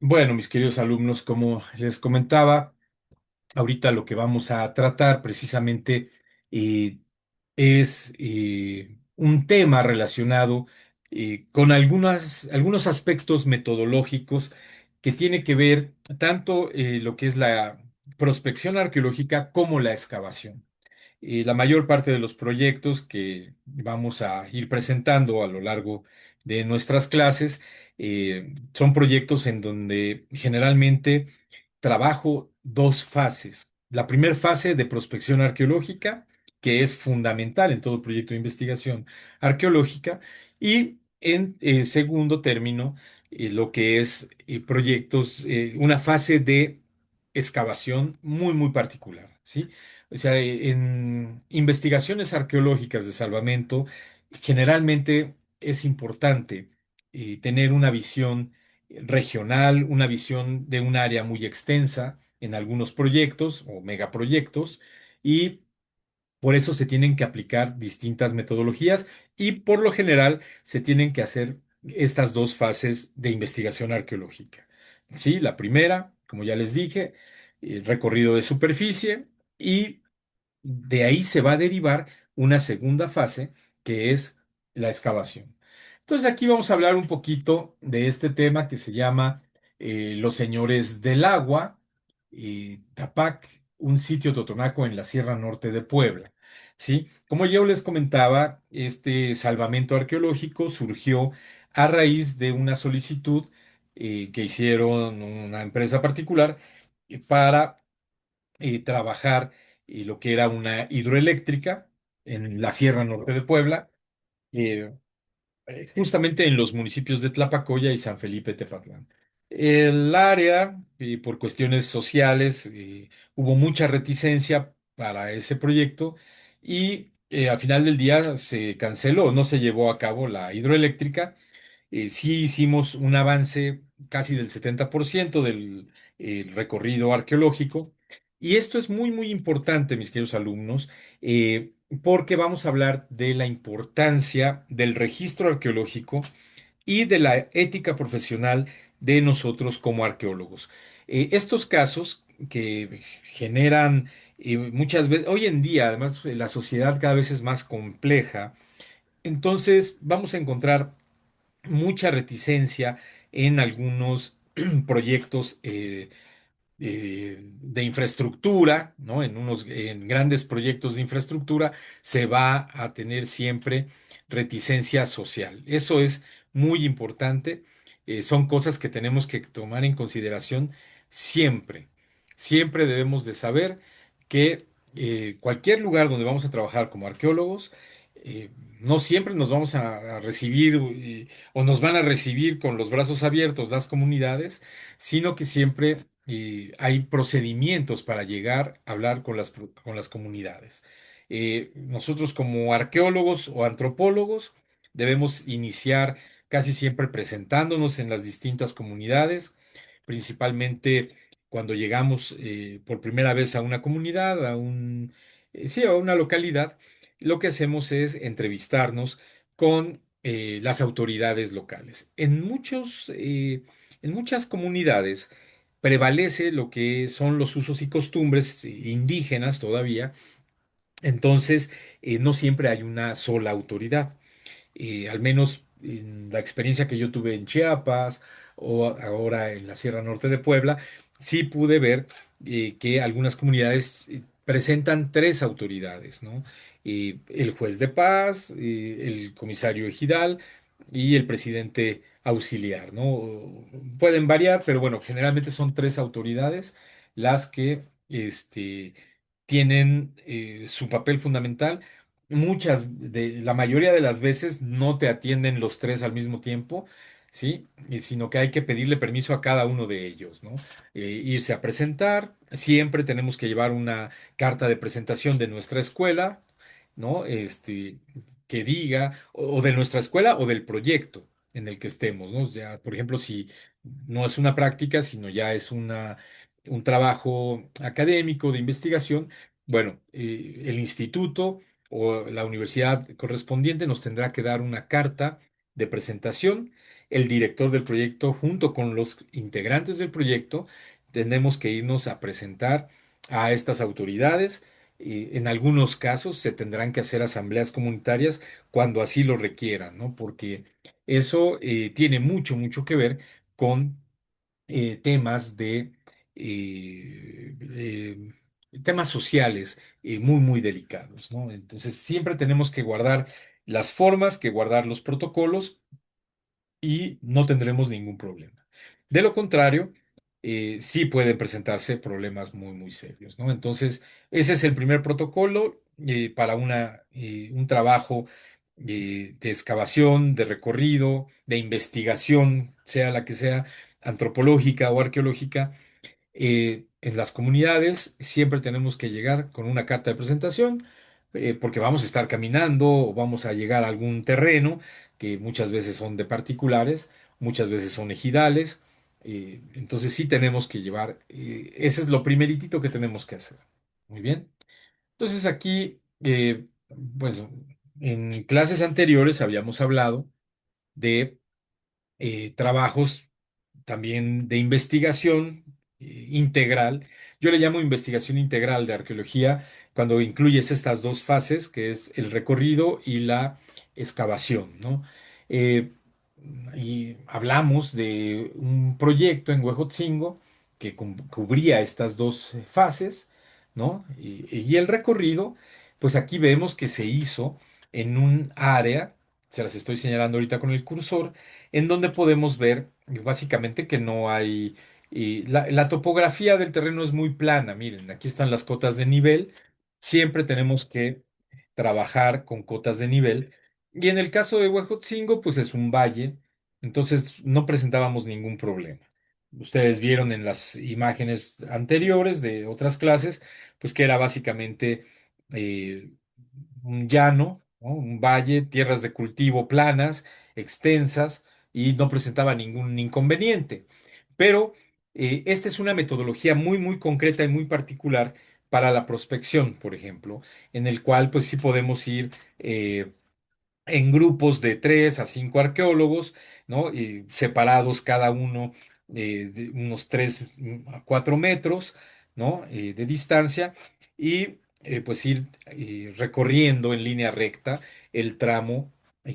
Bueno, mis queridos alumnos, como les comentaba, ahorita lo que vamos a tratar precisamente eh, es un tema relacionado con algunos aspectos metodológicos que tiene que ver tanto lo que es la prospección arqueológica como la excavación. La mayor parte de los proyectos que vamos a ir presentando a lo largo de nuestras clases son proyectos en donde generalmente trabajo dos fases. La primera fase de prospección arqueológica, que es fundamental en todo proyecto de investigación arqueológica, y en segundo término, lo que es proyectos, una fase de excavación muy particular, ¿sí? O sea, en investigaciones arqueológicas de salvamento, generalmente es importante tener una visión regional, una visión de un área muy extensa en algunos proyectos o megaproyectos, y por eso se tienen que aplicar distintas metodologías y por lo general se tienen que hacer estas dos fases de investigación arqueológica. Sí, la primera, como ya les dije, recorrido de superficie, y de ahí se va a derivar una segunda fase que es la excavación. Entonces aquí vamos a hablar un poquito de este tema que se llama Los Señores del Agua, Tapac, un sitio totonaco en la Sierra Norte de Puebla. ¿Sí? Como yo les comentaba, este salvamento arqueológico surgió a raíz de una solicitud que hicieron una empresa particular para trabajar lo que era una hidroeléctrica en la Sierra Norte de Puebla, eh, justamente en los municipios de Tlapacoya y San Felipe Tefatlán. El área, por cuestiones sociales, hubo mucha reticencia para ese proyecto y al final del día se canceló, no se llevó a cabo la hidroeléctrica. Sí hicimos un avance casi del 70% del recorrido arqueológico. Y esto es muy importante, mis queridos alumnos, porque vamos a hablar de la importancia del registro arqueológico y de la ética profesional de nosotros como arqueólogos. Estos casos que generan muchas veces, hoy en día, además, la sociedad cada vez es más compleja, entonces vamos a encontrar mucha reticencia en algunos proyectos de infraestructura, ¿no? En grandes proyectos de infraestructura se va a tener siempre reticencia social. Eso es muy importante. Son cosas que tenemos que tomar en consideración siempre. Siempre debemos de saber que cualquier lugar donde vamos a trabajar como arqueólogos, eh, no siempre nos vamos a recibir o nos van a recibir con los brazos abiertos las comunidades, sino que siempre hay procedimientos para llegar a hablar con con las comunidades. Nosotros como arqueólogos o antropólogos debemos iniciar casi siempre presentándonos en las distintas comunidades, principalmente cuando llegamos por primera vez a una comunidad, sí, a una localidad. Lo que hacemos es entrevistarnos con las autoridades locales. En muchas comunidades prevalece lo que son los usos y costumbres indígenas todavía, entonces no siempre hay una sola autoridad. Al menos en la experiencia que yo tuve en Chiapas o ahora en la Sierra Norte de Puebla, sí pude ver que algunas comunidades presentan tres autoridades, ¿no? El juez de paz, el comisario ejidal y el presidente auxiliar, ¿no? Pueden variar, pero bueno, generalmente son tres autoridades las que tienen su papel fundamental. La mayoría de las veces no te atienden los tres al mismo tiempo, ¿sí? Sino que hay que pedirle permiso a cada uno de ellos, ¿no? Irse a presentar, siempre tenemos que llevar una carta de presentación de nuestra escuela, ¿no? Que diga, o de nuestra escuela o del proyecto en el que estemos, ¿no? O sea, por ejemplo, si no es una práctica, sino ya es un trabajo académico de investigación, bueno, el instituto o la universidad correspondiente nos tendrá que dar una carta de presentación. El director del proyecto, junto con los integrantes del proyecto, tenemos que irnos a presentar a estas autoridades. En algunos casos se tendrán que hacer asambleas comunitarias cuando así lo requieran, ¿no? Porque eso tiene mucho, mucho que ver con temas de temas sociales muy, muy delicados, ¿no? Entonces, siempre tenemos que guardar las formas, que guardar los protocolos y no tendremos ningún problema. De lo contrario, sí pueden presentarse problemas muy, muy serios, ¿no? Entonces, ese es el primer protocolo para un trabajo de excavación, de recorrido, de investigación, sea la que sea, antropológica o arqueológica en las comunidades siempre tenemos que llegar con una carta de presentación, porque vamos a estar caminando o vamos a llegar a algún terreno que muchas veces son de particulares, muchas veces son ejidales. Entonces sí tenemos que llevar, ese es lo primeritito que tenemos que hacer. Muy bien. Entonces aquí, pues en clases anteriores habíamos hablado de trabajos también de investigación integral. Yo le llamo investigación integral de arqueología cuando incluyes estas dos fases, que es el recorrido y la excavación, ¿no? Eh, y hablamos de un proyecto en Huejotzingo que cubría estas dos fases, ¿no? Y el recorrido, pues aquí vemos que se hizo en un área, se las estoy señalando ahorita con el cursor, en donde podemos ver básicamente que no hay, y la topografía del terreno es muy plana. Miren, aquí están las cotas de nivel. Siempre tenemos que trabajar con cotas de nivel. Y en el caso de Huejotzingo, pues es un valle, entonces no presentábamos ningún problema. Ustedes vieron en las imágenes anteriores de otras clases, pues que era básicamente eh, un llano, ¿no? Un valle, tierras de cultivo planas, extensas, y no presentaba ningún inconveniente. Pero esta es una metodología muy, muy concreta y muy particular para la prospección, por ejemplo, en el cual pues sí podemos ir en grupos de 3 a 5 arqueólogos, ¿no? Y separados cada uno de unos 3 a 4 metros, ¿no? De distancia y pues ir recorriendo en línea recta el tramo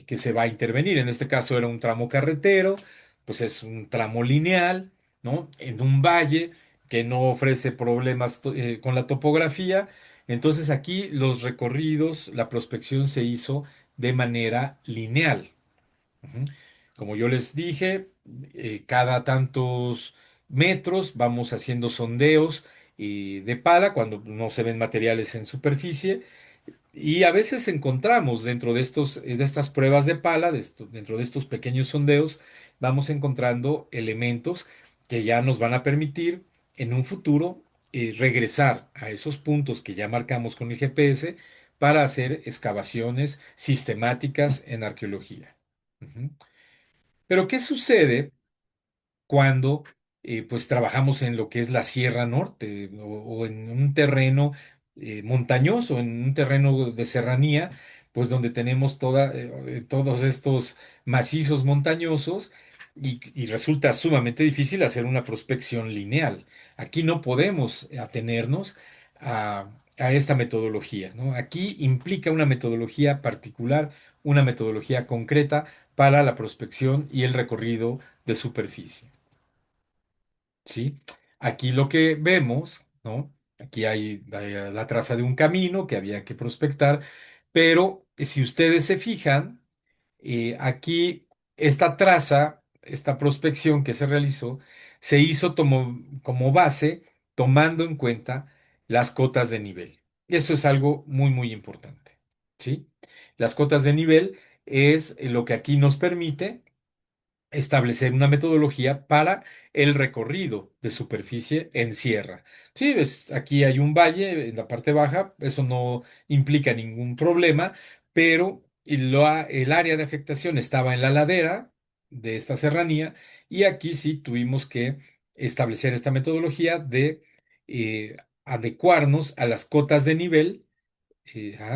que se va a intervenir. En este caso era un tramo carretero, pues es un tramo lineal, ¿no? En un valle que no ofrece problemas con la topografía. Entonces aquí los recorridos, la prospección se hizo de manera lineal. Ujú. Como yo les dije, cada tantos metros vamos haciendo sondeos de pala cuando no se ven materiales en superficie y a veces encontramos dentro de de estas pruebas de pala, dentro de estos pequeños sondeos, vamos encontrando elementos que ya nos van a permitir en un futuro regresar a esos puntos que ya marcamos con el GPS para hacer excavaciones sistemáticas en arqueología. Ujú. Pero ¿qué sucede cuando pues trabajamos en lo que es la Sierra Norte o en un terreno montañoso, en un terreno de serranía, pues donde tenemos todos estos macizos montañosos y resulta sumamente difícil hacer una prospección lineal? Aquí no podemos atenernos a esta metodología, ¿no? Aquí implica una metodología particular, una metodología concreta para la prospección y el recorrido de superficie. ¿Sí? Aquí lo que vemos, ¿no? Aquí hay la traza de un camino que había que prospectar, pero si ustedes se fijan, aquí esta traza, esta prospección que se realizó, se hizo como base tomando en cuenta las cotas de nivel. Eso es algo muy, muy importante, ¿sí? Las cotas de nivel es lo que aquí nos permite establecer una metodología para el recorrido de superficie en sierra. Sí, aquí hay un valle en la parte baja, eso no implica ningún problema, pero el área de afectación estaba en la ladera de esta serranía y aquí sí tuvimos que establecer esta metodología de adecuarnos a las cotas de nivel,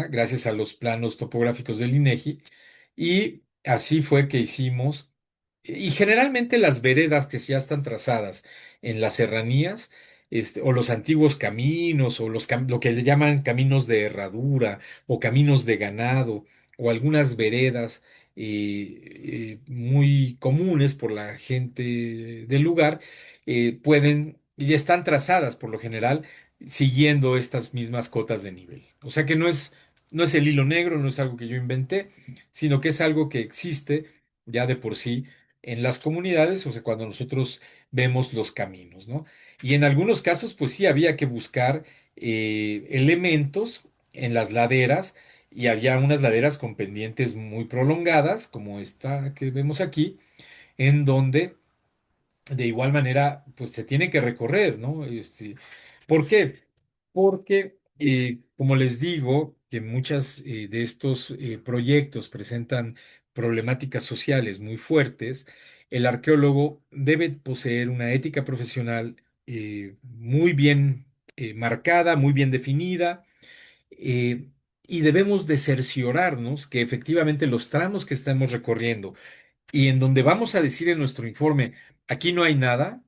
gracias a los planos topográficos del INEGI así fue que hicimos. Y generalmente las veredas que ya están trazadas en las serranías, o los antiguos caminos, o lo que le llaman caminos de herradura, o caminos de ganado, o algunas veredas muy comunes por la gente del lugar, y están trazadas por lo general siguiendo estas mismas cotas de nivel. O sea que no es el hilo negro, no es algo que yo inventé, sino que es algo que existe ya de por sí en las comunidades, o sea, cuando nosotros vemos los caminos, ¿no? Y en algunos casos, pues sí, había que buscar elementos en las laderas, y había unas laderas con pendientes muy prolongadas, como esta que vemos aquí, en donde de igual manera, pues se tiene que recorrer, ¿no? ¿Por qué? Porque, como les digo, que muchas de estos proyectos presentan problemáticas sociales muy fuertes, el arqueólogo debe poseer una ética profesional muy bien marcada, muy bien definida, eh, y debemos de cerciorarnos que efectivamente los tramos que estamos recorriendo y en donde vamos a decir en nuestro informe, aquí no hay nada,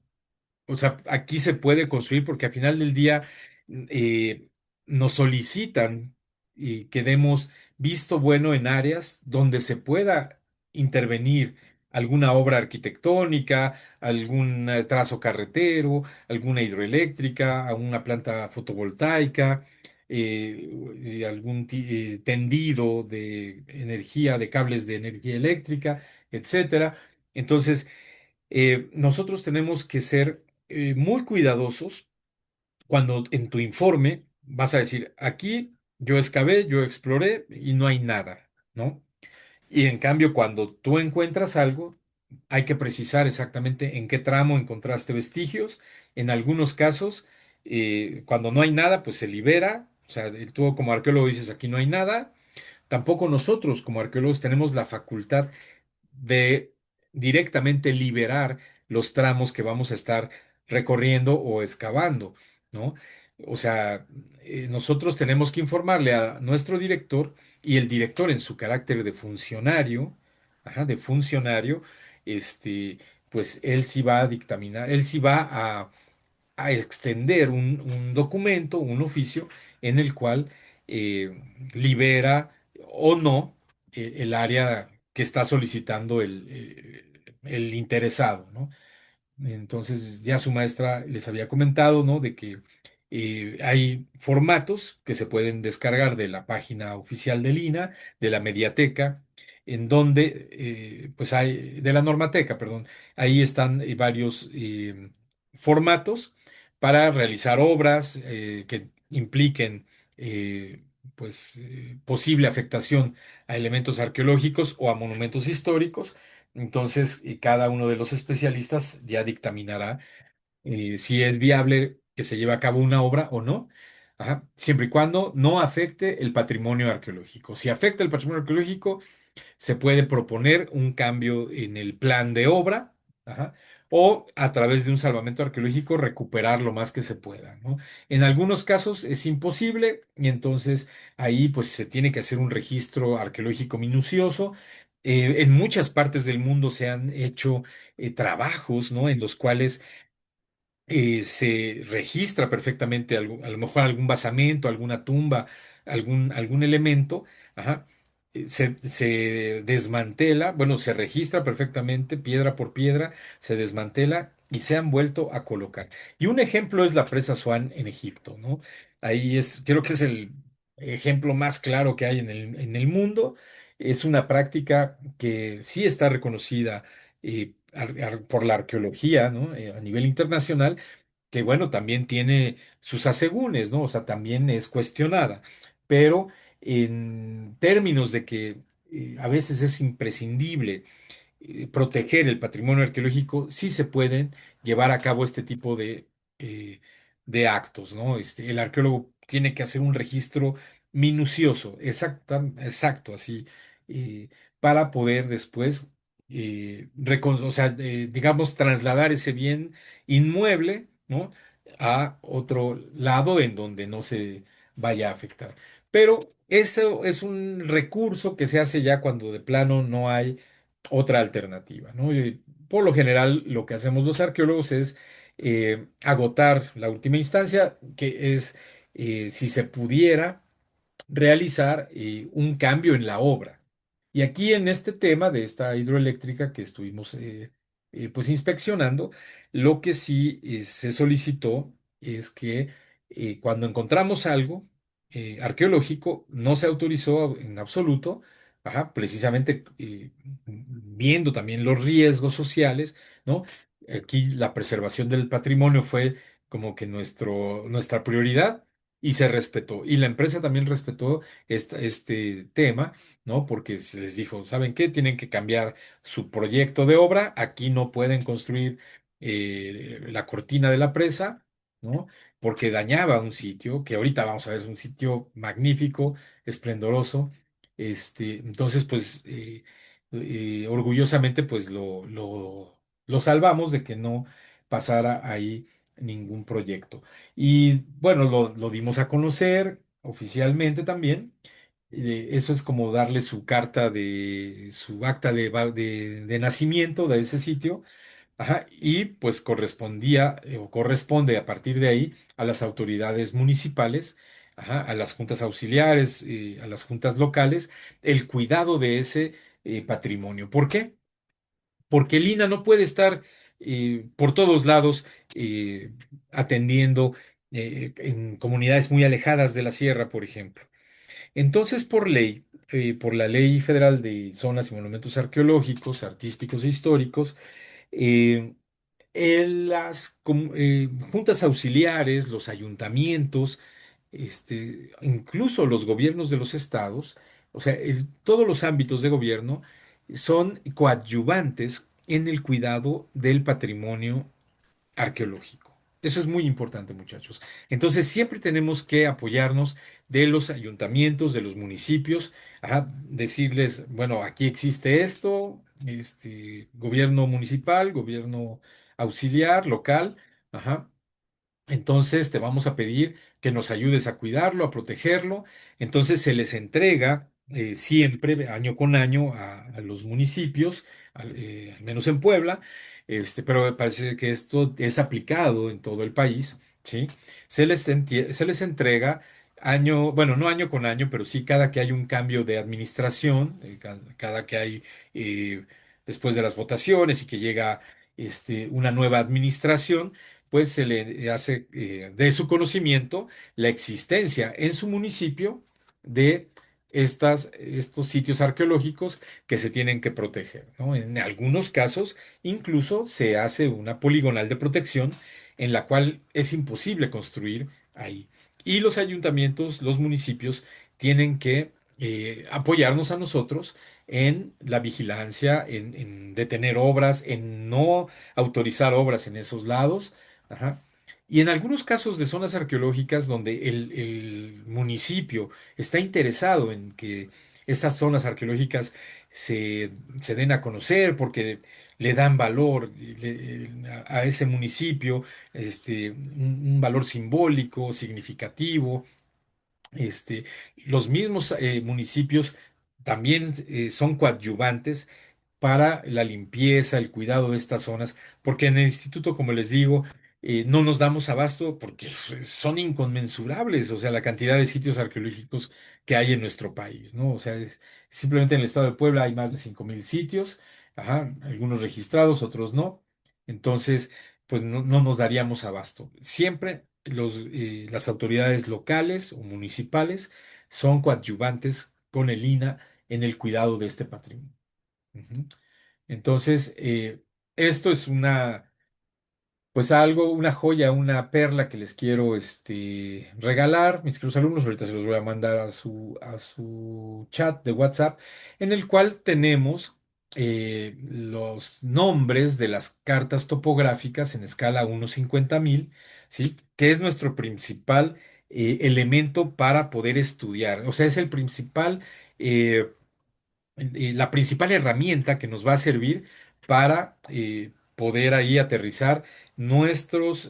o sea, aquí se puede construir porque al final del día eh, nos solicitan y que demos visto bueno en áreas donde se pueda intervenir alguna obra arquitectónica, algún trazo carretero, alguna hidroeléctrica, alguna planta fotovoltaica, y algún tendido de energía, de cables de energía eléctrica, etcétera. Entonces, nosotros tenemos que ser muy cuidadosos cuando en tu informe vas a decir, aquí yo excavé, yo exploré y no hay nada, ¿no? Y en cambio, cuando tú encuentras algo, hay que precisar exactamente en qué tramo encontraste vestigios. En algunos casos, cuando no hay nada, pues se libera. O sea, tú como arqueólogo dices, aquí no hay nada. Tampoco nosotros como arqueólogos tenemos la facultad de directamente liberar los tramos que vamos a estar recorriendo o excavando, ¿no? O sea, nosotros tenemos que informarle a nuestro director, y el director en su carácter de funcionario, ajá, de funcionario, este, pues él sí va a dictaminar, él sí va a extender un documento, un oficio en el cual eh, libera o no el área que está solicitando el interesado, ¿no? Entonces, ya su maestra les había comentado, ¿no? De que hay formatos que se pueden descargar de la página oficial del INAH, de la mediateca, en donde, pues hay, de la normateca, perdón, ahí están varios formatos para realizar obras que impliquen, posible afectación a elementos arqueológicos o a monumentos históricos. Entonces, cada uno de los especialistas ya dictaminará si es viable que se lleve a cabo una obra o no, ajá, siempre y cuando no afecte el patrimonio arqueológico. Si afecta el patrimonio arqueológico, se puede proponer un cambio en el plan de obra, ajá, o a través de un salvamento arqueológico recuperar lo más que se pueda, ¿no? En algunos casos es imposible, y entonces ahí pues se tiene que hacer un registro arqueológico minucioso. En muchas partes del mundo se han hecho trabajos, ¿no? En los cuales se registra perfectamente a lo mejor algún basamento, alguna tumba, algún elemento, ajá, se desmantela, bueno, se registra perfectamente, piedra por piedra, se desmantela y se han vuelto a colocar. Y un ejemplo es la presa Swan en Egipto, ¿no? Ahí creo que es el ejemplo más claro que hay en el mundo. Es una práctica que sí está reconocida por la arqueología, ¿no? A nivel internacional, que bueno, también tiene sus asegúnes, ¿no? O sea, también es cuestionada, pero en términos de que a veces es imprescindible proteger el patrimonio arqueológico, sí se pueden llevar a cabo este tipo de actos, ¿no? El arqueólogo tiene que hacer un registro minucioso, exacto, así, eh, para poder después, o sea, digamos, trasladar ese bien inmueble, ¿no? A otro lado en donde no se vaya a afectar. Pero eso es un recurso que se hace ya cuando de plano no hay otra alternativa, ¿no? Y por lo general, lo que hacemos los arqueólogos es agotar la última instancia, que es si se pudiera realizar un cambio en la obra. Y aquí en este tema de esta hidroeléctrica que estuvimos pues inspeccionando, lo que sí se solicitó es que cuando encontramos algo arqueológico, no se autorizó en absoluto, ajá, precisamente viendo también los riesgos sociales, ¿no? Aquí la preservación del patrimonio fue como que nuestra prioridad y se respetó. Y la empresa también respetó este tema, ¿no? Porque se les dijo, ¿saben qué? Tienen que cambiar su proyecto de obra. Aquí no pueden construir la cortina de la presa, ¿no? Porque dañaba un sitio, que ahorita vamos a ver, es un sitio magnífico, esplendoroso. Entonces, pues, orgullosamente, pues lo salvamos de que no pasara ahí ningún proyecto. Y bueno, lo dimos a conocer oficialmente también. Eso es como darle su carta de su acta de nacimiento de ese sitio. Ajá, y pues correspondía o corresponde a partir de ahí a las autoridades municipales, ajá, a las juntas auxiliares, a las juntas locales, el cuidado de ese patrimonio. ¿Por qué? Porque el INAH no puede estar por todos lados eh, atendiendo en comunidades muy alejadas de la sierra, por ejemplo. Entonces, por ley, por la Ley Federal de Zonas y Monumentos Arqueológicos, Artísticos e Históricos, eh, juntas auxiliares, los ayuntamientos, incluso los gobiernos de los estados, o sea, todos los ámbitos de gobierno son coadyuvantes en el cuidado del patrimonio arqueológico. Eso es muy importante, muchachos. Entonces, siempre tenemos que apoyarnos de los ayuntamientos, de los municipios, ajá, decirles, bueno, aquí existe esto, gobierno municipal, gobierno auxiliar, local, ajá. Entonces te vamos a pedir que nos ayudes a cuidarlo, a protegerlo. Entonces se les entrega siempre, año con año, a los municipios, al menos en Puebla, pero me parece que esto es aplicado en todo el país, ¿sí? Se les entrega año, bueno, no año con año, pero sí cada que hay un cambio de administración, cada que hay, eh, después de las votaciones y que llega una nueva administración pues se le hace de su conocimiento la existencia en su municipio de estos sitios arqueológicos que se tienen que proteger, ¿no? En algunos casos, incluso se hace una poligonal de protección en la cual es imposible construir ahí. Y los ayuntamientos, los municipios, tienen que apoyarnos a nosotros en la vigilancia, en detener obras, en no autorizar obras en esos lados. Ajá. Y en algunos casos de zonas arqueológicas donde el municipio está interesado en que estas zonas arqueológicas se, se den a conocer porque le dan valor a ese municipio, un valor simbólico, significativo. Este, los mismos municipios también son coadyuvantes para la limpieza, el cuidado de estas zonas, porque en el instituto, como les digo, no nos damos abasto porque son inconmensurables, o sea, la cantidad de sitios arqueológicos que hay en nuestro país, ¿no? O sea, simplemente en el estado de Puebla hay más de 5.000 sitios, ajá, algunos registrados, otros no. Entonces, pues no nos daríamos abasto. Siempre las autoridades locales o municipales son coadyuvantes con el INAH en el cuidado de este patrimonio. Ujú. Entonces, esto es pues algo, una joya, una perla que les quiero regalar, mis queridos alumnos. Ahorita se los voy a mandar a su chat de WhatsApp, en el cual tenemos los nombres de las cartas topográficas en escala 1/50.000, ¿sí? Que es nuestro principal elemento para poder estudiar. O sea, es el principal. La principal herramienta que nos va a servir para poder ahí aterrizar nuestras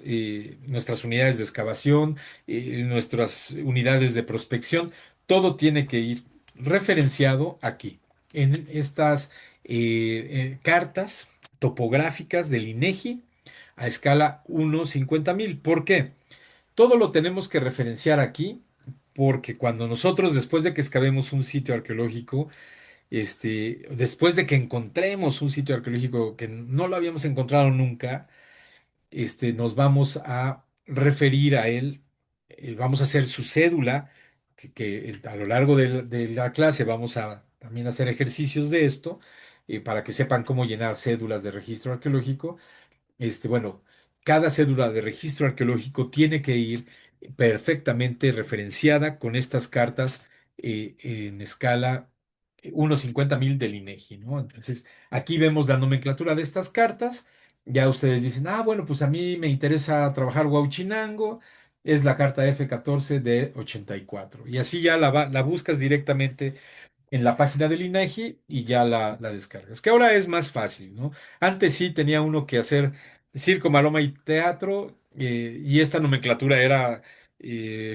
unidades de excavación, nuestras unidades de prospección. todo tiene que ir referenciado aquí, en estas cartas topográficas del INEGI a escala 1:50,000. ¿Por qué? Todo lo tenemos que referenciar aquí, porque cuando nosotros, después de que excavemos un sitio arqueológico, después de que encontremos un sitio arqueológico que no lo habíamos encontrado nunca, nos vamos a referir a él, vamos a hacer su cédula, que a lo largo de la clase vamos a también hacer ejercicios de esto, para que sepan cómo llenar cédulas de registro arqueológico. Bueno, cada cédula de registro arqueológico tiene que ir perfectamente referenciada con estas cartas en escala 1:50,000 del INEGI, ¿no? Entonces, aquí vemos la nomenclatura de estas cartas. Ya ustedes dicen, ah, bueno, pues a mí me interesa trabajar Huauchinango, es la carta F14 de 84. Y así ya la buscas directamente en la página del INEGI y ya la descargas. Que ahora es más fácil, ¿no? Antes sí tenía uno que hacer circo, maroma y teatro, y esta nomenclatura era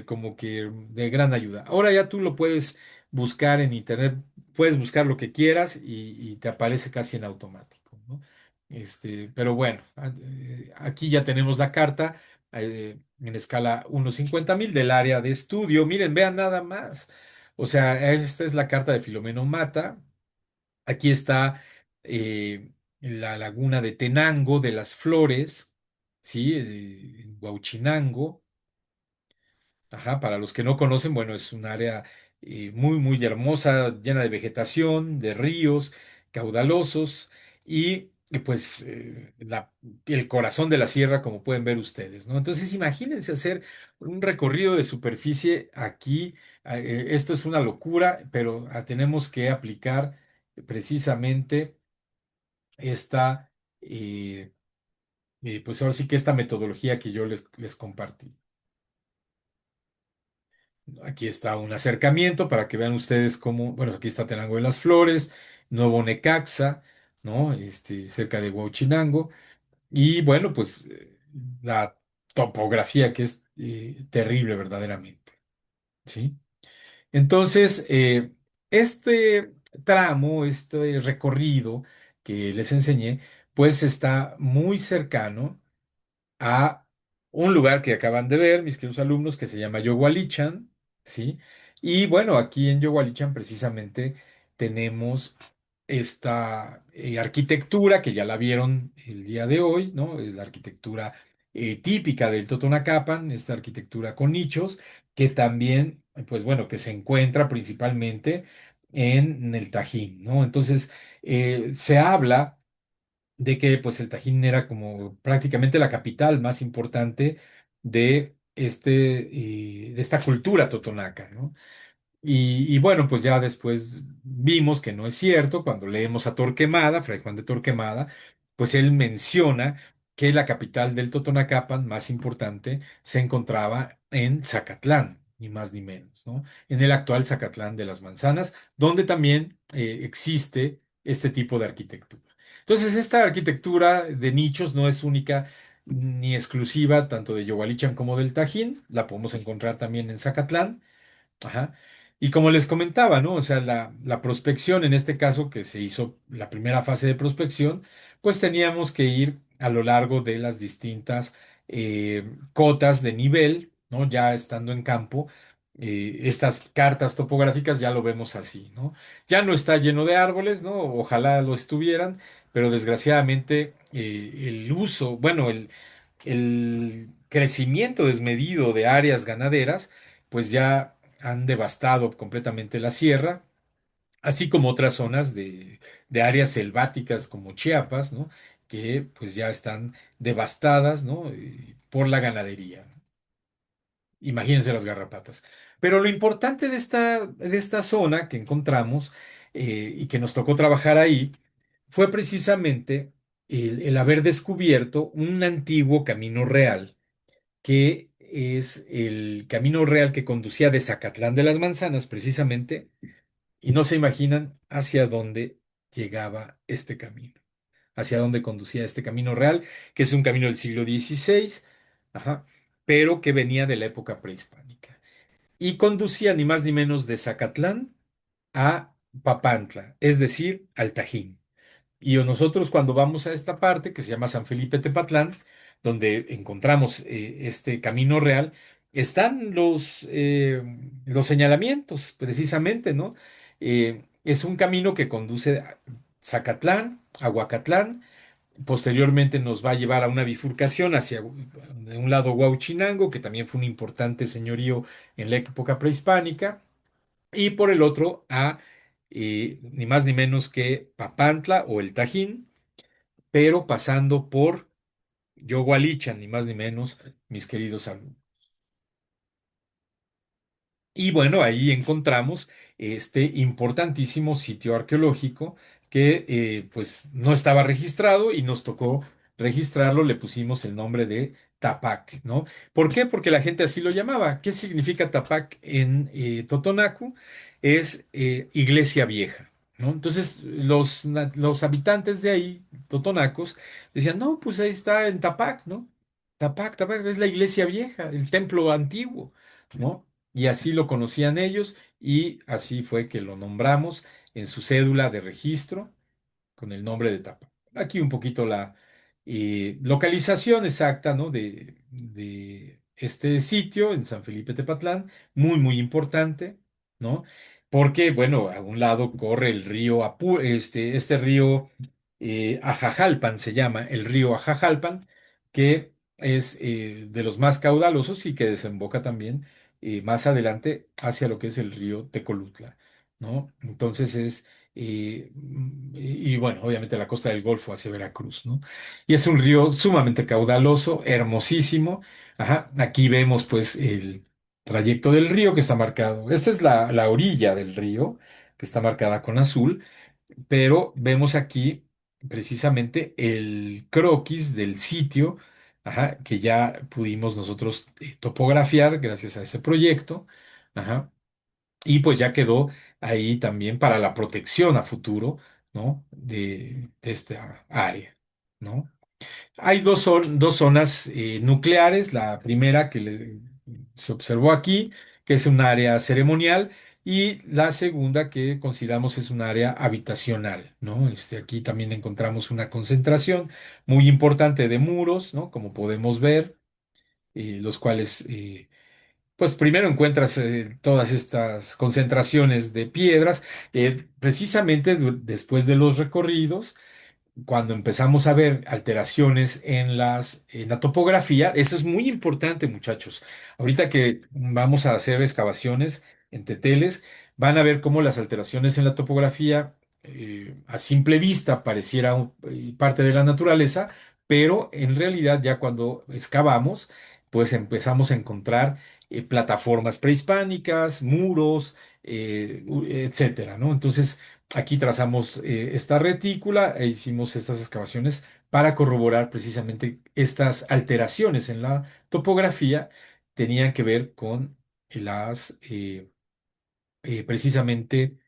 como que de gran ayuda. Ahora ya tú lo puedes buscar en internet, puedes buscar lo que quieras y te aparece casi en automático, ¿no? Pero bueno, aquí ya tenemos la carta en escala 1:50,000 del área de estudio. Miren, vean nada más. O sea, esta es la carta de Filomeno Mata. Aquí está la laguna de Tenango de las Flores, ¿sí? En Huauchinango. Ajá, para los que no conocen, bueno, es un área muy, muy hermosa, llena de vegetación, de ríos caudalosos y pues el corazón de la sierra, como pueden ver ustedes, ¿no? Entonces, imagínense hacer un recorrido de superficie aquí. Esto es una locura, pero tenemos que aplicar precisamente esta, eh, pues ahora sí que esta metodología que yo les compartí. Aquí está un acercamiento para que vean ustedes cómo, bueno, aquí está Tenango de las Flores, Nuevo Necaxa, ¿no? Cerca de Huauchinango. Y bueno, pues la topografía que es terrible verdaderamente, ¿sí? Entonces, este tramo, este recorrido que les enseñé, pues está muy cercano a un lugar que acaban de ver, mis queridos alumnos, que se llama Yogualichan, ¿sí? Y bueno, aquí en Yogualichan precisamente tenemos esta arquitectura que ya la vieron el día de hoy, ¿no? Es la arquitectura típica del Totonacapan, esta arquitectura con nichos, que también, pues bueno, que se encuentra principalmente en el Tajín, ¿no? Entonces, se habla de que pues el Tajín era como prácticamente la capital más importante de de esta cultura totonaca, ¿no? Y bueno, pues ya después vimos que no es cierto. Cuando leemos a Torquemada, Fray Juan de Torquemada, pues él menciona que la capital del Totonacapan más importante se encontraba en Zacatlán, ni más ni menos, ¿no? En el actual Zacatlán de las Manzanas, donde también existe este tipo de arquitectura. Entonces, esta arquitectura de nichos no es única ni exclusiva tanto de Yogualichan como del Tajín, la podemos encontrar también en Zacatlán. Ajá. Y como les comentaba, ¿no? O sea, la prospección, en este caso, que se hizo la primera fase de prospección, pues teníamos que ir a lo largo de las distintas cotas de nivel, ¿no? Ya estando en campo, estas cartas topográficas ya lo vemos así, ¿no? Ya no está lleno de árboles, ¿no? Ojalá lo estuvieran, pero desgraciadamente el uso, bueno, el crecimiento desmedido de áreas ganaderas, pues ya han devastado completamente la sierra, así como otras zonas de áreas selváticas como Chiapas, ¿no? Que pues ya están devastadas, ¿no? Por la ganadería. Imagínense las garrapatas. Pero lo importante de esta zona que encontramos y que nos tocó trabajar ahí fue precisamente el haber descubierto un antiguo camino real que es el camino real que conducía de Zacatlán de las Manzanas, precisamente, y no se imaginan hacia dónde llegaba este camino, hacia dónde conducía este camino real, que es un camino del siglo XVI, ajá, pero que venía de la época prehispánica. y conducía ni más ni menos de Zacatlán a Papantla, es decir, al Tajín. Y nosotros cuando vamos a esta parte que se llama San Felipe Tepatlán, donde encontramos este camino real, están los señalamientos precisamente, ¿no? Es un camino que conduce a Zacatlán, a Huacatlán, posteriormente nos va a llevar a una bifurcación hacia de un lado Huauchinango, que también fue un importante señorío en la época prehispánica, y por el otro a ni más ni menos que Papantla o el Tajín, pero pasando por Yogualichan, ni más ni menos, mis queridos amigos. Y bueno, ahí encontramos este importantísimo sitio arqueológico que pues no estaba registrado y nos tocó registrarlo, le pusimos el nombre de Tapac, ¿no? ¿Por qué? Porque la gente así lo llamaba. ¿Qué significa Tapac en Totonacu? Es iglesia vieja, ¿no? Entonces los habitantes de ahí, totonacos, decían, no, pues ahí está en Tapac, ¿no? Tapac es la iglesia vieja, el templo antiguo, ¿no? Y así lo conocían ellos y así fue que lo nombramos en su cédula de registro con el nombre de Tapa. Aquí un poquito la localización exacta, ¿no? de este sitio en San Felipe Tepatlán, muy, muy importante, ¿no? Porque, bueno, a un lado corre el río este río Ajajalpan se llama, el río Ajajalpan, que es de los más caudalosos y que desemboca también más adelante hacia lo que es el río Tecolutla, ¿no? Entonces y bueno, obviamente la costa del Golfo hacia Veracruz, ¿no? Y es un río sumamente caudaloso, hermosísimo. Ajá, aquí vemos pues el trayecto del río que está marcado. Esta es la orilla del río que está marcada con azul, pero vemos aquí precisamente el croquis del sitio, ajá, que ya pudimos nosotros topografiar gracias a ese proyecto. Ajá. Y pues ya quedó ahí también para la protección a futuro, ¿no? De esta área, ¿no? Hay dos zonas nucleares. La primera se observó aquí, que es un área ceremonial, y la segunda que consideramos es un área habitacional, ¿no? Aquí también encontramos una concentración muy importante de muros, ¿no? Como podemos ver, los cuales pues primero encuentras todas estas concentraciones de piedras, precisamente después de los recorridos cuando empezamos a ver alteraciones en la topografía. Eso es muy importante, muchachos. Ahorita que vamos a hacer excavaciones en Teteles, van a ver cómo las alteraciones en la topografía, a simple vista, pareciera parte de la naturaleza, pero en realidad ya cuando excavamos, pues empezamos a encontrar plataformas prehispánicas, muros, etcétera, ¿no? Entonces, aquí trazamos esta retícula e hicimos estas excavaciones para corroborar precisamente estas alteraciones en la topografía tenían que ver con las precisamente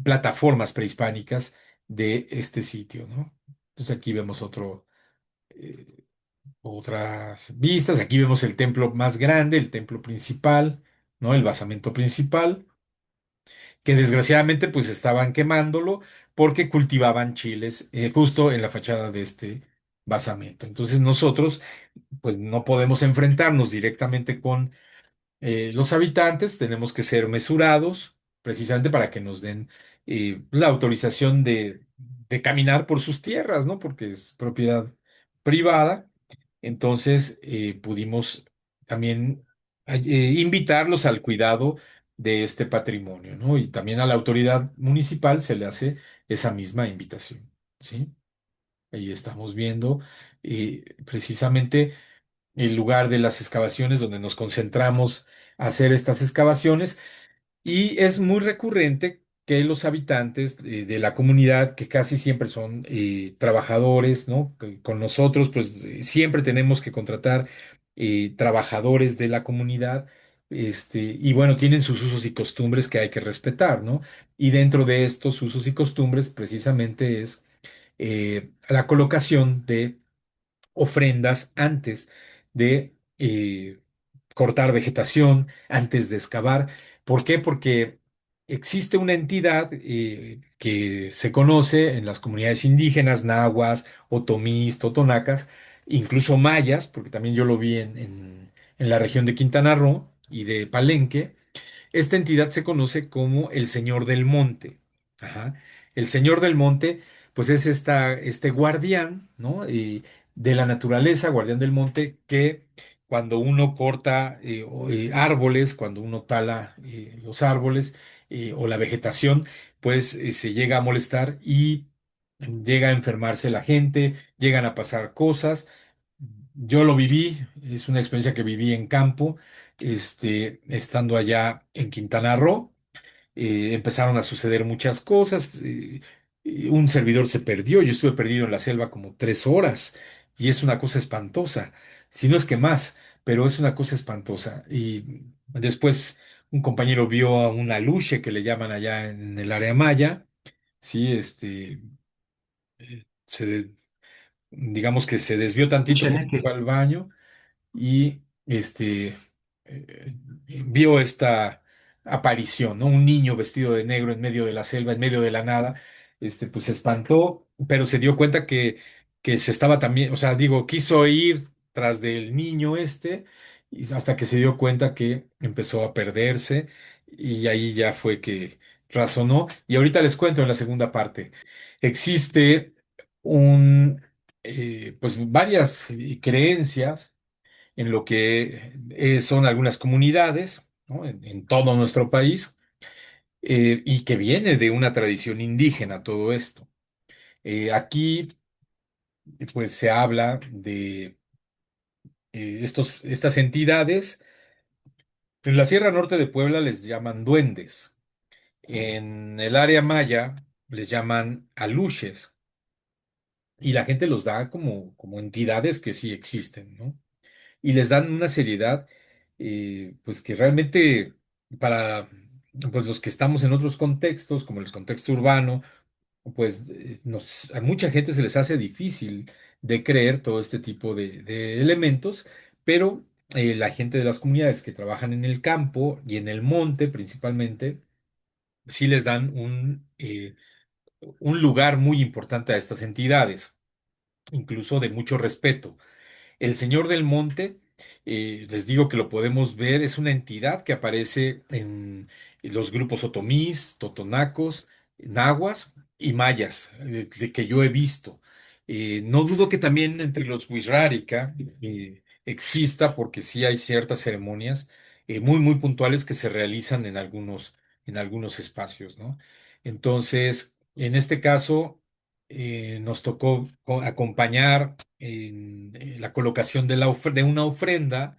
plataformas prehispánicas de este sitio, ¿no? Entonces aquí vemos eh, otras vistas. Aquí vemos el templo más grande, el templo principal, ¿no? El basamento principal que desgraciadamente pues estaban quemándolo porque cultivaban chiles justo en la fachada de este basamento. Entonces nosotros pues no podemos enfrentarnos directamente con los habitantes, tenemos que ser mesurados precisamente para que nos den la autorización de caminar por sus tierras, ¿no? Porque es propiedad privada. Entonces pudimos también invitarlos al cuidado de este patrimonio, ¿no? Y también a la autoridad municipal se le hace esa misma invitación, ¿sí? Ahí estamos viendo precisamente el lugar de las excavaciones donde nos concentramos a hacer estas excavaciones. Y es muy recurrente que los habitantes de la comunidad, que casi siempre son trabajadores, ¿no? Que con nosotros, pues siempre tenemos que contratar trabajadores de la comunidad, y bueno, tienen sus usos y costumbres que hay que respetar, ¿no? Y dentro de estos usos y costumbres, precisamente es la colocación de ofrendas antes de cortar vegetación, antes de excavar. ¿Por qué? Porque existe una entidad que se conoce en las comunidades indígenas, nahuas, otomís, totonacas, incluso mayas, porque también yo lo vi en la región de Quintana Roo y de Palenque. Esta entidad se conoce como el Señor del Monte. Ajá. El Señor del Monte, pues es este guardián, ¿no? De la naturaleza, guardián del monte, que cuando uno corta árboles, cuando uno tala los árboles o la vegetación, pues se llega a molestar y llega a enfermarse la gente, llegan a pasar cosas. Yo lo viví, es una experiencia que viví en campo, estando allá en Quintana Roo. Empezaron a suceder muchas cosas. Un servidor se perdió, yo estuve perdido en la selva como 3 horas y es una cosa espantosa, si no es que más, pero es una cosa espantosa. Y después un compañero vio a una luche que le llaman allá en el área maya, sí, digamos que se desvió tantito porque fue Cheneque. al baño y eh, vio esta aparición, ¿no? Un niño vestido de negro en medio de la selva, en medio de la nada, pues se espantó, pero se dio cuenta que se estaba también, o sea, digo, quiso ir tras del niño y hasta que se dio cuenta que empezó a perderse y ahí ya fue que razonó. Y ahorita les cuento en la segunda parte. Existe pues varias creencias en lo que son algunas comunidades, ¿no? En todo nuestro país, y que viene de una tradición indígena todo esto. Aquí, pues, se habla de estas entidades. En la Sierra Norte de Puebla les llaman duendes. En el área maya les llaman aluches. Y la gente los da como entidades que sí existen, ¿no? Y les dan una seriedad, pues que realmente para pues los que estamos en otros contextos, como el contexto urbano, pues a mucha gente se les hace difícil de creer todo este tipo de elementos, pero la gente de las comunidades que trabajan en el campo y en el monte principalmente, sí les dan un lugar muy importante a estas entidades, incluso de mucho respeto. El Señor del Monte, les digo que lo podemos ver, es una entidad que aparece en los grupos otomís, totonacos, nahuas y mayas, que yo he visto. No dudo que también entre los Wixárika exista, porque sí hay ciertas ceremonias muy, muy puntuales que se realizan en algunos espacios, ¿no? Entonces, en este caso, nos tocó acompañar en la colocación de una ofrenda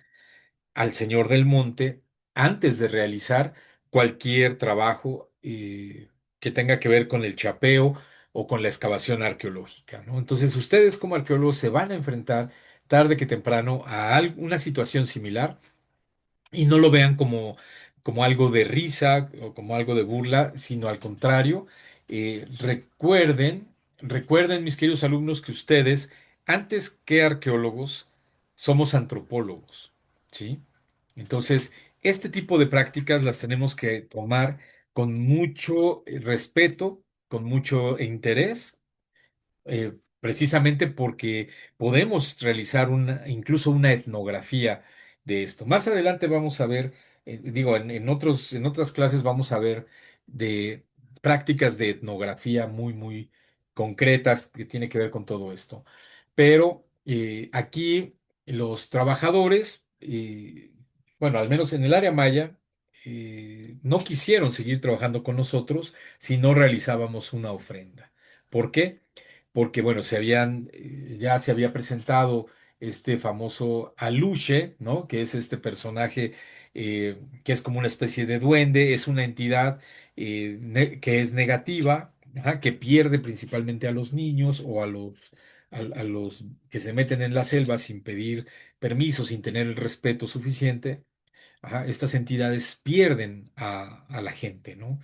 al Señor del Monte antes de realizar cualquier trabajo que tenga que ver con el chapeo o con la excavación arqueológica, ¿no? Entonces, ustedes como arqueólogos se van a enfrentar tarde que temprano a una situación similar y no lo vean como algo de risa o como algo de burla, sino al contrario. Recuerden, mis queridos alumnos, que ustedes, antes que arqueólogos, somos antropólogos, ¿sí? Entonces, este tipo de prácticas las tenemos que tomar con mucho respeto, con mucho interés, precisamente porque podemos realizar incluso una etnografía de esto. Más adelante vamos a ver, digo, en otras clases vamos a ver de prácticas de etnografía muy, muy concretas que tiene que ver con todo esto. Pero aquí los trabajadores, bueno, al menos en el área maya, no quisieron seguir trabajando con nosotros si no realizábamos una ofrenda. ¿Por qué? Porque bueno, ya se había presentado este famoso Aluche, ¿no? Que es este personaje que es como una especie de duende, es una entidad que es negativa, ajá, que pierde principalmente a los niños o a los que se meten en la selva sin pedir permiso, sin tener el respeto suficiente. Ajá, estas entidades pierden a la gente, ¿no?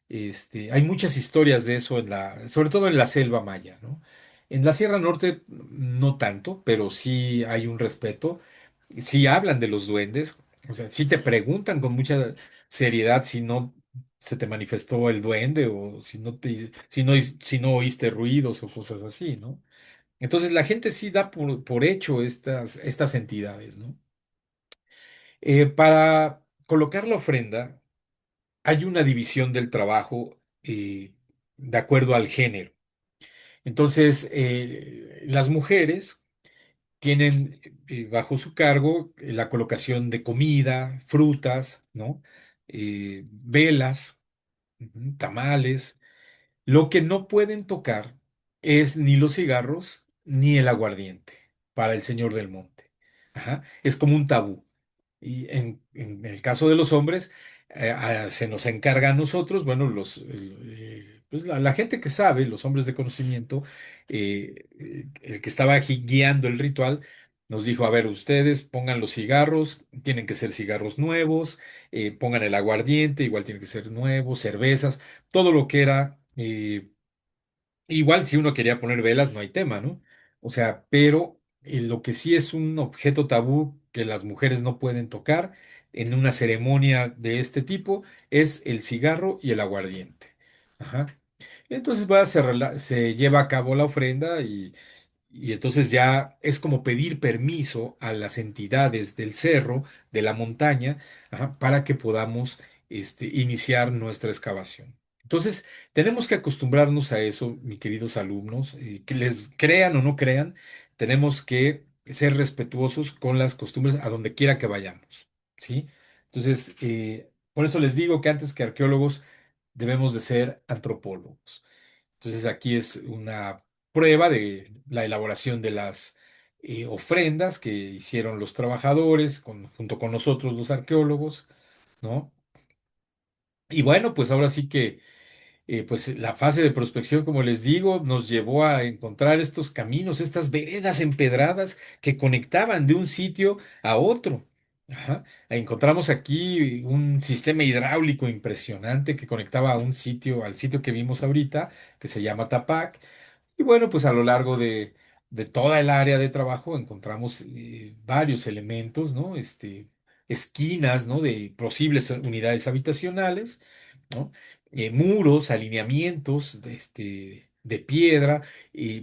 Hay muchas historias de eso sobre todo en la selva maya, ¿no? En la Sierra Norte no tanto, pero sí hay un respeto. Sí hablan de los duendes, O sea, sí te preguntan con mucha seriedad si no se te manifestó el duende o si no oíste ruidos o cosas así, ¿no? Entonces la gente sí da por hecho estas entidades, ¿no? Para colocar la ofrenda hay una división del trabajo de acuerdo al género. Entonces, las mujeres tienen bajo su cargo la colocación de comida, frutas, ¿no? Velas, ujú, tamales. Lo que no pueden tocar es ni los cigarros ni el aguardiente para el Señor del Monte. Ajá. Es como un tabú. Y en el caso de los hombres, se nos encarga a nosotros, bueno, pues la gente que sabe, los hombres de conocimiento, el que estaba guiando el ritual, nos dijo, a ver, ustedes pongan los cigarros, tienen que ser cigarros nuevos, pongan el aguardiente, igual tiene que ser nuevo, cervezas, todo lo que era igual si uno quería poner velas, no hay tema, ¿no? O sea, pero lo que sí es un objeto tabú que las mujeres no pueden tocar en una ceremonia de este tipo es el cigarro y el aguardiente. Ajá. Entonces se lleva a cabo la ofrenda y entonces ya es como pedir permiso a las entidades del cerro, de la montaña, ajá, para que podamos iniciar nuestra excavación. Entonces, tenemos que acostumbrarnos a eso, mis queridos alumnos, que les crean o no crean, tenemos que ser respetuosos con las costumbres a donde quiera que vayamos, ¿sí? Entonces, por eso les digo que antes que arqueólogos debemos de ser antropólogos. Entonces aquí es una prueba de la elaboración de las ofrendas que hicieron los trabajadores junto con nosotros los arqueólogos, ¿no? Y bueno, pues ahora sí que pues la fase de prospección, como les digo, nos llevó a encontrar estos caminos, estas veredas empedradas que conectaban de un sitio a otro. Ajá. Encontramos aquí un sistema hidráulico impresionante que conectaba a un sitio, al sitio que vimos ahorita, que se llama Tapac. Y bueno, pues a lo largo de toda el área de trabajo encontramos varios elementos, ¿no? Esquinas, ¿no? De posibles unidades habitacionales, ¿no? Muros, alineamientos de piedra,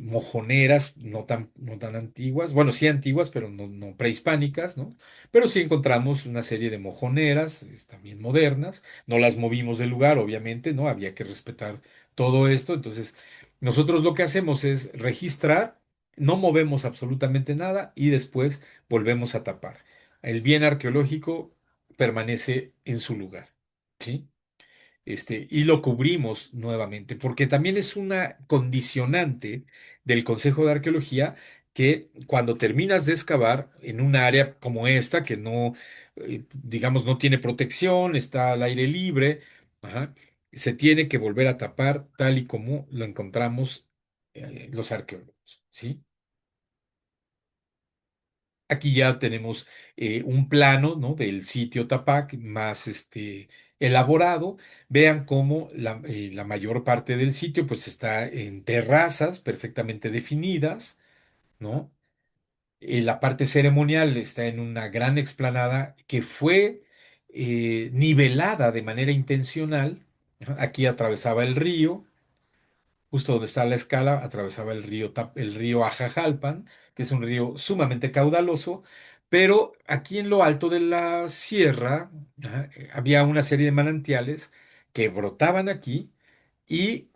mojoneras no tan antiguas, bueno, sí antiguas, pero no prehispánicas, ¿no? Pero sí encontramos una serie de mojoneras, también modernas, no las movimos del lugar, obviamente, ¿no? Había que respetar todo esto, entonces nosotros lo que hacemos es registrar, no movemos absolutamente nada y después volvemos a tapar. El bien arqueológico permanece en su lugar, ¿sí? Y lo cubrimos nuevamente, porque también es una condicionante del Consejo de Arqueología que cuando terminas de excavar en un área como esta, que no, digamos, no tiene protección, está al aire libre, ajá, se tiene que volver a tapar tal y como lo encontramos los arqueólogos, ¿sí? Aquí ya tenemos un plano, ¿no? Del sitio Tapac más elaborado. Vean cómo la mayor parte del sitio pues está en terrazas perfectamente definidas, ¿no? La parte ceremonial está en una gran explanada que fue nivelada de manera intencional. Ajá. Aquí atravesaba el río justo donde está la escala, atravesaba el río Ajajalpan, que es un río sumamente caudaloso, pero aquí en lo alto de la sierra, ajá, había una serie de manantiales que brotaban aquí y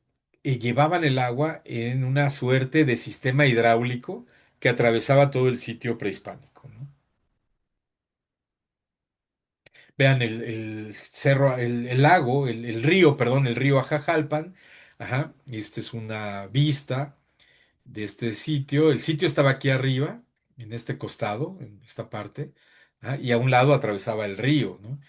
llevaban el agua en una suerte de sistema hidráulico que atravesaba todo el sitio prehispánico, ¿no? Vean el cerro, el lago, el río, perdón, el río Ajajalpan, ajá, y esta es una vista de este sitio. El sitio estaba aquí arriba, en este costado, en esta parte, y a un lado atravesaba el río, ¿no?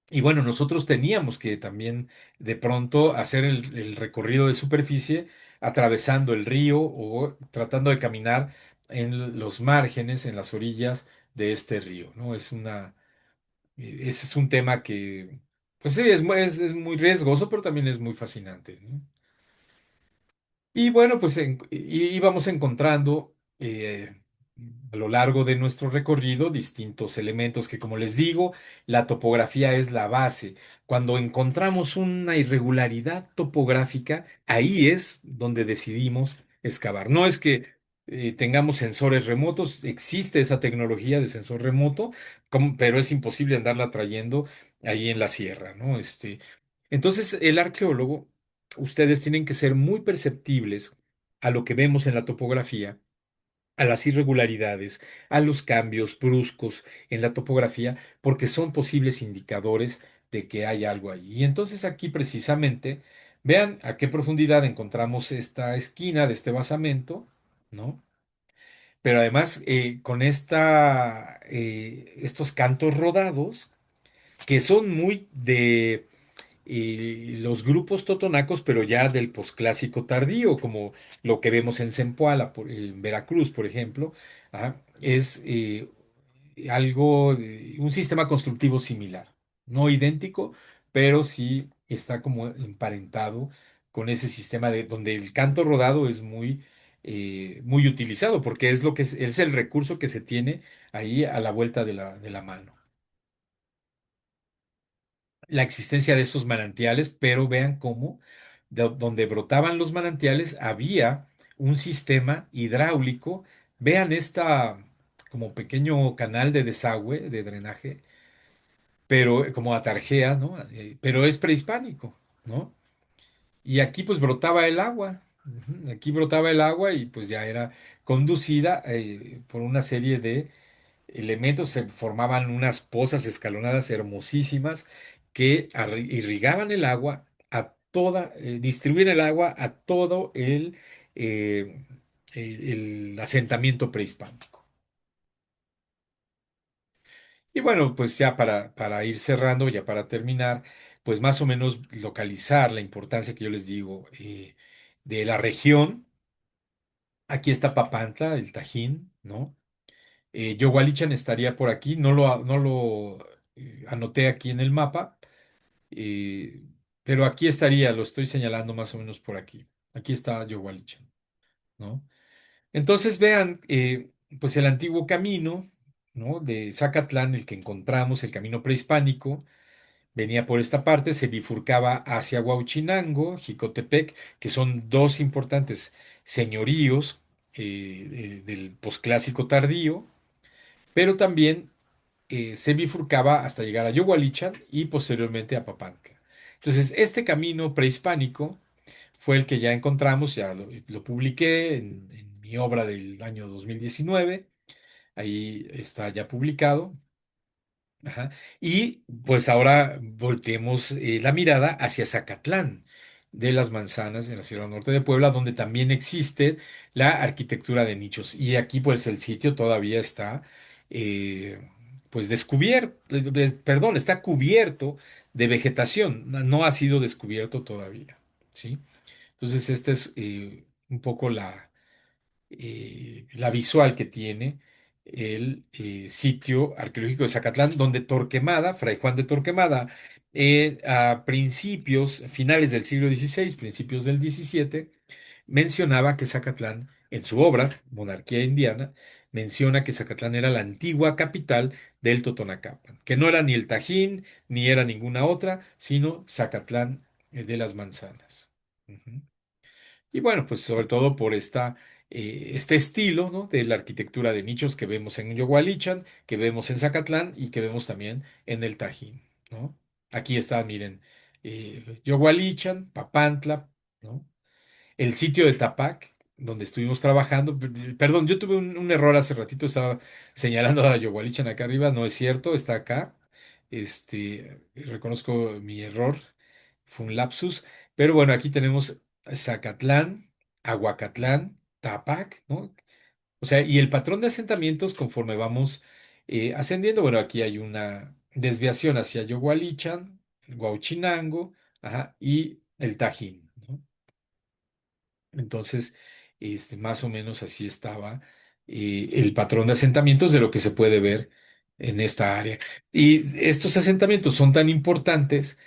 Y bueno, nosotros teníamos que también de pronto hacer el recorrido de superficie atravesando el río o tratando de caminar en los márgenes, en las orillas de este río, ¿no? Ese es un tema que, pues sí, es muy riesgoso, pero también es muy fascinante, ¿no? Y bueno, pues íbamos encontrando a lo largo de nuestro recorrido distintos elementos que, como les digo, la topografía es la base. Cuando encontramos una irregularidad topográfica, ahí es donde decidimos excavar. No es que tengamos sensores remotos, existe esa tecnología de sensor remoto, pero es imposible andarla trayendo ahí en la sierra, ¿no? Entonces, el arqueólogo, ustedes tienen que ser muy perceptibles a lo que vemos en la topografía, a las irregularidades, a los cambios bruscos en la topografía, porque son posibles indicadores de que hay algo ahí. Y entonces aquí precisamente, vean a qué profundidad encontramos esta esquina de este basamento, ¿no? Pero además con estos cantos rodados que son muy de los grupos totonacos, pero ya del posclásico tardío, como lo que vemos en Zempoala, en Veracruz, por ejemplo, es un sistema constructivo similar, no idéntico, pero sí está como emparentado con ese sistema de donde el canto rodado es muy utilizado, porque es lo que es el recurso que se tiene ahí a la vuelta de la mano. La existencia de esos manantiales, pero vean cómo donde brotaban los manantiales había un sistema hidráulico. Vean esta como pequeño canal de desagüe, de drenaje, pero como atarjea, ¿no? Pero es prehispánico, ¿no? Y aquí pues brotaba el agua. Ujú. Aquí brotaba el agua y pues ya era conducida por una serie de elementos, se formaban unas pozas escalonadas hermosísimas que irrigaban el agua distribuían el agua a todo eh, el asentamiento prehispánico. Y bueno, pues ya para ir cerrando, ya para terminar, pues más o menos localizar la importancia que yo les digo de la región. Aquí está Papantla, el Tajín, ¿no? Yogualichan estaría por aquí, no lo anoté aquí en el mapa, eh, pero aquí estaría, lo estoy señalando más o menos por aquí. Aquí está Yogualichan, ¿no? Entonces vean, pues el antiguo camino, ¿no? De Zacatlán, el que encontramos, el camino prehispánico, venía por esta parte, se bifurcaba hacia Huauchinango, Jicotepec, que son dos importantes señoríos del posclásico tardío, pero también se bifurcaba hasta llegar a Yogualichan y posteriormente a Papantla. Entonces, este camino prehispánico fue el que ya encontramos, ya lo publiqué en mi obra del año 2019, ahí está ya publicado. Ajá. Y pues ahora volteemos la mirada hacia Zacatlán de las Manzanas, en la Sierra Norte de Puebla, donde también existe la arquitectura de nichos. Y aquí pues el sitio todavía está pues descubierto, perdón, está cubierto de vegetación, no ha sido descubierto todavía, ¿sí? Entonces esta es un poco la visual que tiene el sitio arqueológico de Zacatlán, donde Torquemada, Fray Juan de Torquemada, a finales del siglo XVI, principios del XVII, mencionaba que Zacatlán, en su obra, Monarquía Indiana, menciona que Zacatlán era la antigua capital del Totonacapan, que no era ni el Tajín, ni era ninguna otra, sino Zacatlán de las Manzanas. Ujú. Y bueno, pues sobre todo por este estilo, ¿no? De la arquitectura de nichos que vemos en Yogualichan, que vemos en Zacatlán y que vemos también en el Tajín, ¿no? Aquí está, miren, Yogualichan, Papantla, ¿no? El sitio de Tapac, donde estuvimos trabajando. Perdón, yo tuve un error hace ratito, estaba señalando a Yogualichan acá arriba, no es cierto, está acá. Reconozco mi error, fue un lapsus, pero bueno, aquí tenemos Zacatlán, Aguacatlán, Tapac, ¿no? O sea, y el patrón de asentamientos conforme vamos ascendiendo, bueno, aquí hay una desviación hacia Yogualichan, Huauchinango, ajá, y el Tajín, ¿no? Entonces, más o menos así estaba el patrón de asentamientos de lo que se puede ver en esta área. Y estos asentamientos son tan importantes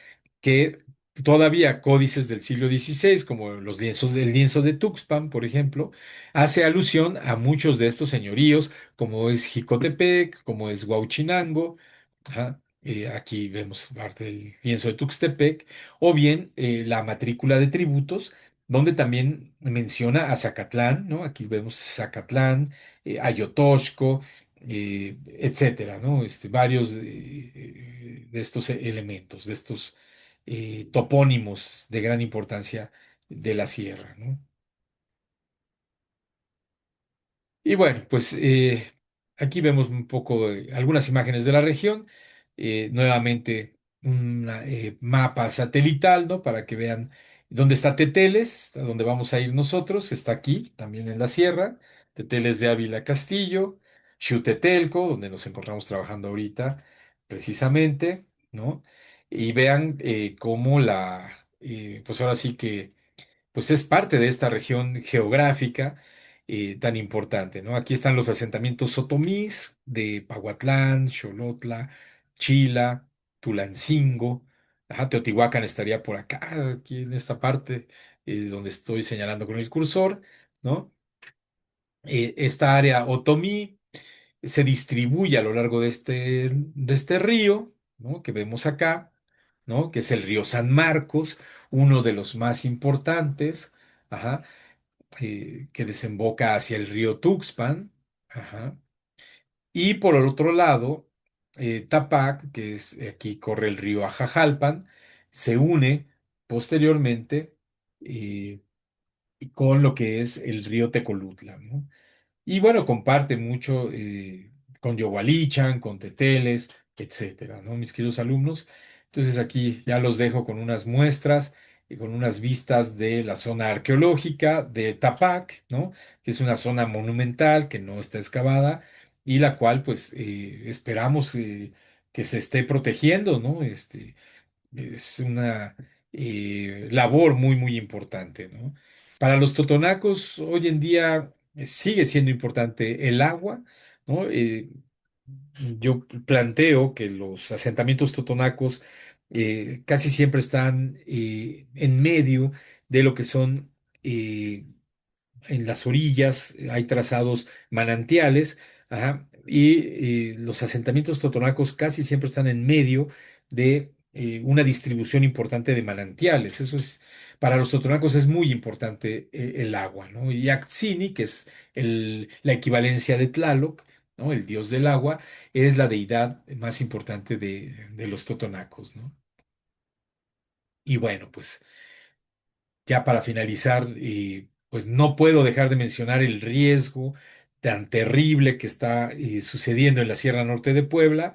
que todavía códices del siglo XVI, como el lienzo de Tuxpan, por ejemplo, hace alusión a muchos de estos señoríos, como es Jicotepec, como es Huauchinango. Ajá. Aquí vemos parte del lienzo de Tuxtepec, o bien la matrícula de tributos, donde también menciona a Zacatlán, ¿no? Aquí vemos Zacatlán, Ayotoshco, etcétera, ¿no? Varios de estos elementos, de estos topónimos de gran importancia de la sierra, ¿no? Y bueno, pues aquí vemos un poco algunas imágenes de la región, nuevamente un mapa satelital, ¿no? Para que vean dónde está Teteles, a dónde vamos a ir nosotros, está aquí, también en la sierra, Teteles de Ávila Castillo, Xutetelco, donde nos encontramos trabajando ahorita, precisamente, ¿no? Y vean cómo pues ahora sí que pues es parte de esta región geográfica tan importante, ¿no? Aquí están los asentamientos otomís de Pahuatlán, Xolotla, Chila, Tulancingo. Ajá, Teotihuacán estaría por acá, aquí en esta parte donde estoy señalando con el cursor, ¿no? Esta área otomí se distribuye a lo largo de este río, ¿no? Que vemos acá, ¿no? Que es el río San Marcos, uno de los más importantes. Ajá, que desemboca hacia el río Tuxpan. Ajá. Y por el otro lado, Tapac, que es aquí corre el río Ajajalpan, se une posteriormente eh, con lo que es el río Tecolutla, ¿no? Y bueno, comparte mucho con Yogualichan, con Teteles, etcétera, ¿no? Mis queridos alumnos. Entonces aquí ya los dejo con unas muestras y con unas vistas de la zona arqueológica de Tapac, ¿no? Que es una zona monumental que no está excavada y la cual pues esperamos que se esté protegiendo, ¿no? Es una labor muy, muy importante, ¿no? Para los totonacos, hoy en día sigue siendo importante el agua, ¿no? Yo planteo que los asentamientos totonacos casi siempre están en medio de lo que son en las orillas hay trazados manantiales, ajá, y los asentamientos totonacos casi siempre están en medio de una distribución importante de manantiales. Eso es, para los totonacos es muy importante el agua, ¿no? Y Atzini, que es la equivalencia de Tlaloc, ¿no? El dios del agua, es la deidad más importante de los totonacos, ¿no? Y bueno, pues. Ya para finalizar, pues no puedo dejar de mencionar el riesgo tan terrible que está sucediendo en la Sierra Norte de Puebla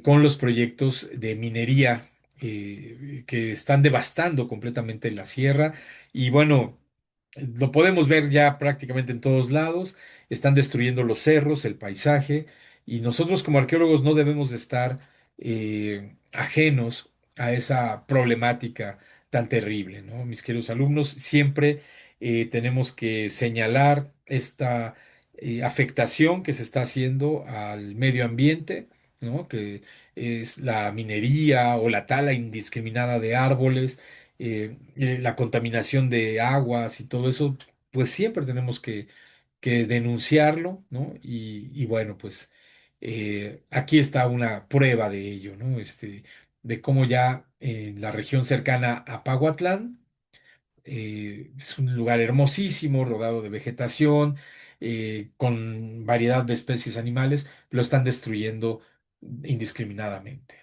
con los proyectos de minería que están devastando completamente la sierra. Y bueno, lo podemos ver ya prácticamente en todos lados. Están destruyendo los cerros, el paisaje, y nosotros como arqueólogos no debemos de estar ajenos a esa problemática tan terrible, ¿no? Mis queridos alumnos, siempre tenemos que señalar esta afectación que se está haciendo al medio ambiente, ¿no? Que es la minería o la tala indiscriminada de árboles, la contaminación de aguas y todo eso, pues siempre tenemos que denunciarlo, ¿no? Y bueno, pues aquí está una prueba de ello, ¿no? De cómo ya en la región cercana a Pahuatlán, es un lugar hermosísimo, rodeado de vegetación, con variedad de especies animales, lo están destruyendo indiscriminadamente.